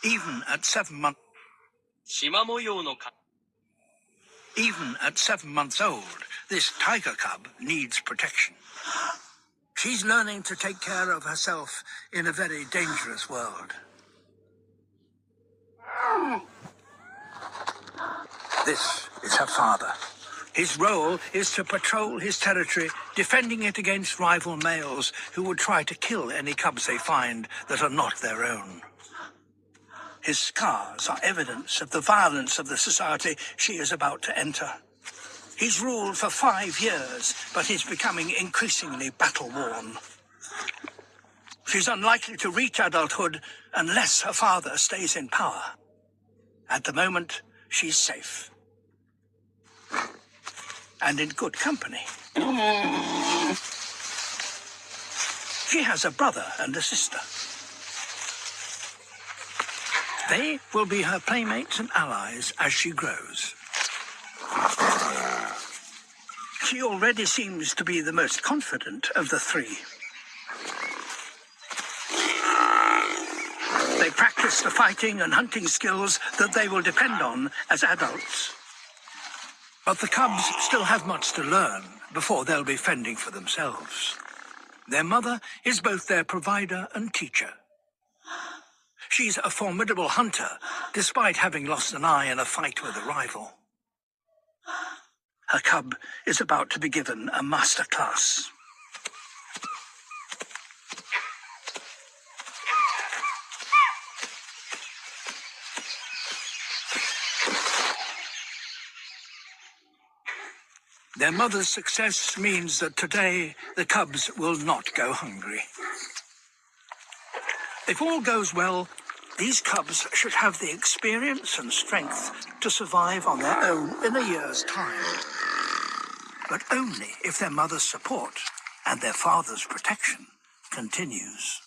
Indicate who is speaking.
Speaker 1: Even at 7 months,
Speaker 2: 縞模様のか
Speaker 1: even at 7 months old, this tiger cub needs protection. She's learning to take care of herself in a very dangerous world. This is her father. His role is to patrol his territory, defending it against rival males who would try to kill any cubs they find that are not their own. His scars are evidence of the violence of the society she is about to enter. He's ruled for 5 years, but he's becoming increasingly battle-worn. She's unlikely to reach adulthood unless her father stays in power. At the moment, she's safe. And in good company. She has a brother and a sister. They will be her playmates and allies as she grows. She already seems to be the most confident of the three. They practice the fighting and hunting skills that they will depend on as adults. But the cubs still have much to learn before they'll be fending for themselves. Their mother is both their provider and teacher. She's a formidable hunter, despite having lost an eye in a fight with a rival. Her cub is about to be given a master class. Their mother's success means that today the cubs will not go hungry. If all goes well, these cubs should have the experience and strength to survive on their own in a year's time. But only if their mother's support and their father's protection continues.